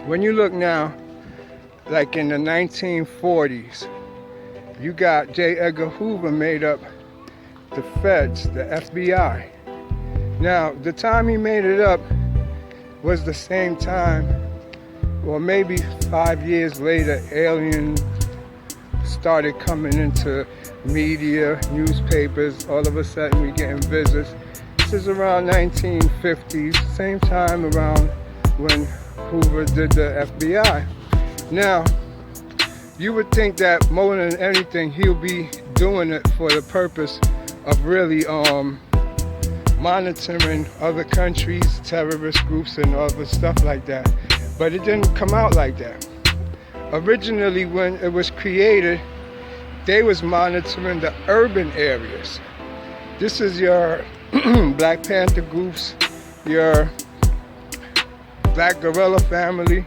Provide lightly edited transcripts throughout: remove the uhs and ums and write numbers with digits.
when you look now, like in the 1940s, you got J. Edgar Hoover made up the feds, the FBI. Now, the time he made it up was the same time, or maybe 5 years later, aliens started coming into media, newspapers. All of a sudden we getting visits. This is around 1950s, same time around when Hoover did the FBI. Now, you would think that more than anything he'll be doing it for the purpose of really monitoring other countries, terrorist groups and other stuff like that. But it didn't come out like that. Originally, when it was created, they was monitoring the urban areas. This is your Black Panther groups, your Black Guerrilla family,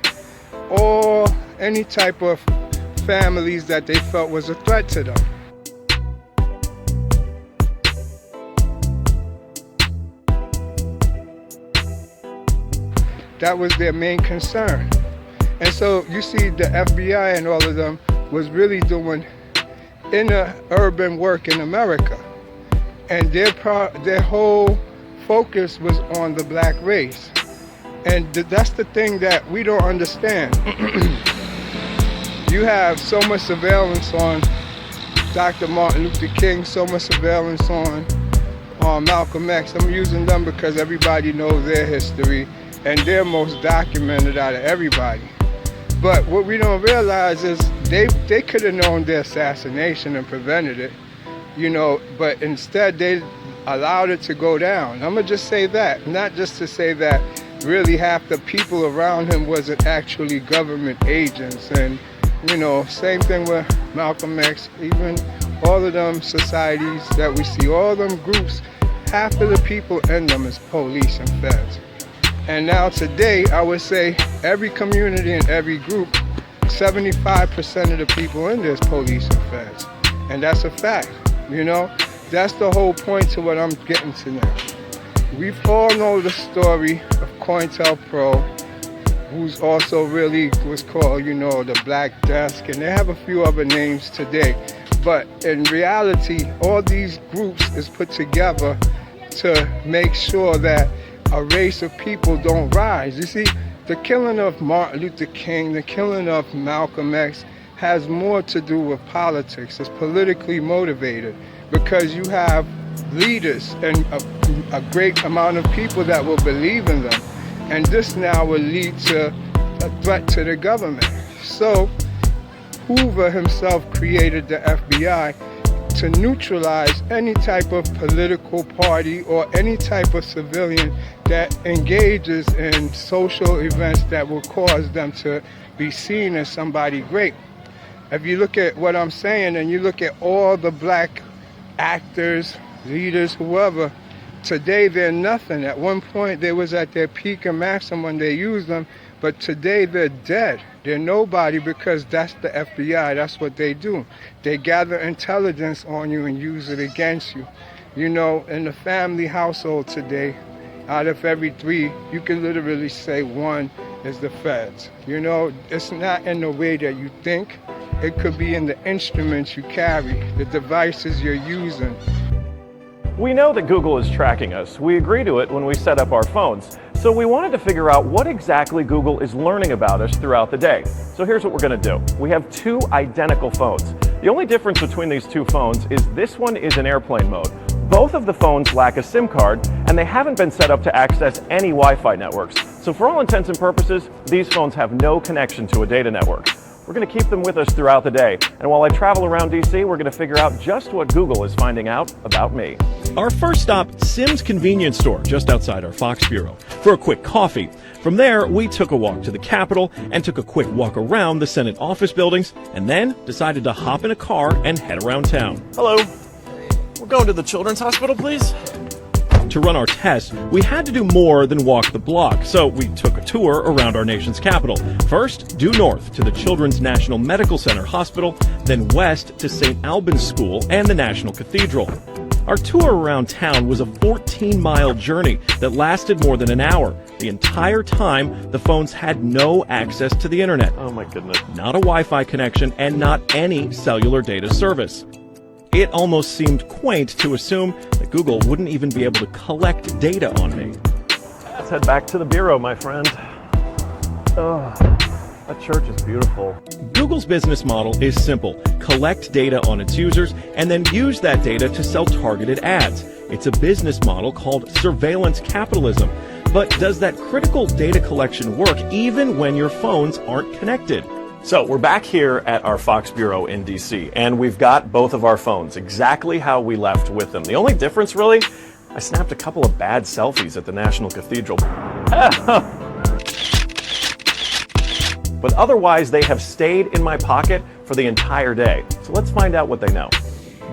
or any type of families that they felt was a threat to them. That was their main concern. And so you see the FBI and all of them was really doing inner urban work in America. And their whole focus was on the black race. And that's the thing that we don't understand. You have so much surveillance on Dr. Martin Luther King, so much surveillance on Malcolm X. I'm using them because everybody knows their history and they're most documented out of everybody. But what we don't realize is they could have known their assassination and prevented it, you know, but instead they allowed it to go down. I'm gonna just say that, not just to say that really half the people around him wasn't actually government agents. And you know, same thing with Malcolm X, even all of them societies that we see, all them groups, half of the people in them is police and feds. And now today, I would say every community and every group, 75% of the people in there is police and feds. And that's a fact, you know? That's the whole point to what I'm getting to now. We all know the story of COINTELPRO, who's also really was called, you know, the Black Desk, and they have a few other names today. But in reality, all these groups is put together to make sure that a race of people don't rise. You see, the killing of Martin Luther King, the killing of Malcolm X has more to do with politics. It's politically motivated because you have leaders and a great amount of people that will believe in them. And this now will lead to a threat to the government. So Hoover himself created the FBI to neutralize any type of political party or any type of civilian that engages in social events that will cause them to be seen as somebody great. If you look at what I'm saying and you look at all the black actors, leaders, whoever, today they're nothing. At one point they was at their peak and maximum when they used them, but today they're dead. They're nobody because that's the FBI. That's what they do. They gather intelligence on you and use it against you. You know, in the family household today, out of every 3, you can literally say 1 is the feds. You know, it's not in the way that you think. It could be in the instruments you carry, the devices you're using. We know that Google is tracking us. We agree to it when we set up our phones. So we wanted to figure out what exactly Google is learning about us throughout the day. So here's what we're going to do. We have 2 identical phones. The only difference between these 2 phones is this one is in airplane mode. Both of the phones lack a SIM card, and they haven't been set up to access any Wi-Fi networks. So for all intents and purposes, these phones have no connection to a data network. We're going to keep them with us throughout the day. And while I travel around DC, we're going to figure out just what Google is finding out about me. Our first stop, Simm's convenience store, just outside our Fox Bureau, for a quick coffee. From there, we took a walk to the Capitol and took a quick walk around the Senate office buildings, and then decided to hop in a car and head around town. Hello. We're going to the Children's Hospital, please. To run our test, we had to do more than walk the block, so we took a tour around our nation's capital. First, due north to the Children's National Medical Center Hospital, then west to St. Albans School and the National Cathedral. Our tour around town was a 14-mile journey that lasted more than an hour. The entire time, the phones had no access to the internet. Oh my goodness. Not a Wi-Fi connection and not any cellular data service. It almost seemed quaint to assume that Google wouldn't even be able to collect data on me. Let's head back to the bureau, my friend. Oh, that church is beautiful. Google's business model is simple. Collect data on its users and then use that data to sell targeted ads. It's a business model called surveillance capitalism. But does that critical data collection work even when your phones aren't connected? So we're back here at our Fox Bureau in DC, and we've got both of our phones exactly how we left with them. The only difference, really, I snapped a couple of bad selfies at the National Cathedral. But otherwise, they have stayed in my pocket for the entire day. So let's find out what they know.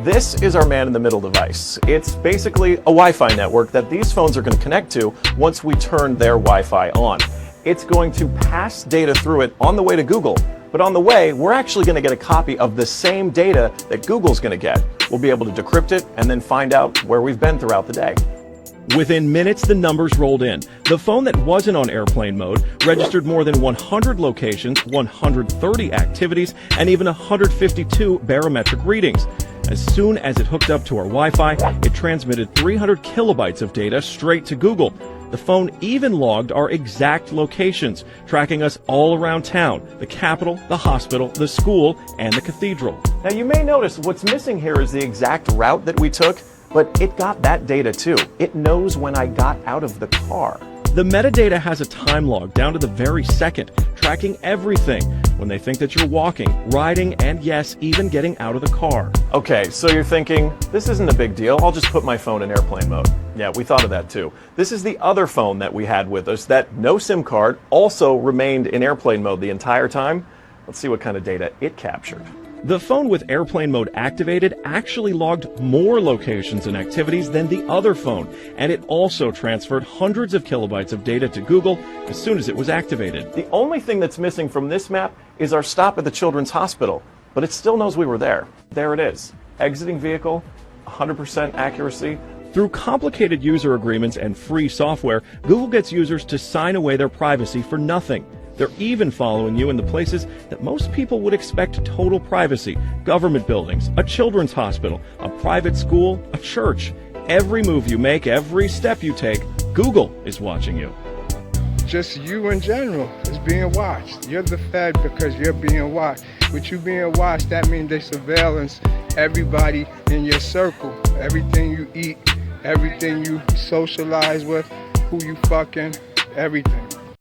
This is our man-in-the-middle device. It's basically a Wi-Fi network that these phones are going to connect to once we turn their Wi-Fi on. It's going to pass data through it on the way to Google. But on the way, we're actually going to get a copy of the same data that Google's going to get. We'll be able to decrypt it and then find out where we've been throughout the day. Within minutes, the numbers rolled in. The phone that wasn't on airplane mode registered more than 100 locations, 130 activities, and even 152 barometric readings. As soon as it hooked up to our Wi-Fi, it transmitted 300 kilobytes of data straight to Google. The phone even logged our exact locations, tracking us all around town, the Capitol, the hospital, the school, and the cathedral. Now you may notice what's missing here is the exact route that we took, but it got that data too. It knows when I got out of the car. The metadata has a time log down to the very second, tracking everything when they think that you're walking, riding, and yes, even getting out of the car. Okay, so you're thinking, this isn't a big deal, I'll just put my phone in airplane mode. Yeah, we thought of that too. This is the other phone that we had with us that no SIM card also remained in airplane mode the entire time. Let's see what kind of data it captured. The phone with airplane mode activated actually logged more locations and activities than the other phone, and it also transferred hundreds of kilobytes of data to Google as soon as it was activated. The only thing that's missing from this map is our stop at the Children's Hospital, but it still knows we were there. There it is. Exiting vehicle, 100% accuracy. Through complicated user agreements and free software, Google gets users to sign away their privacy for nothing. They're even following you in the places that most people would expect total privacy: government buildings, a children's hospital, a private school, a church. Every move you make, every step you take, Google is watching you. Just you in general is being watched. You're the Fed because you're being watched. With you being watched, that means they surveillance everybody in your circle. Everything you eat, everything you socialize with, who you fucking, everything.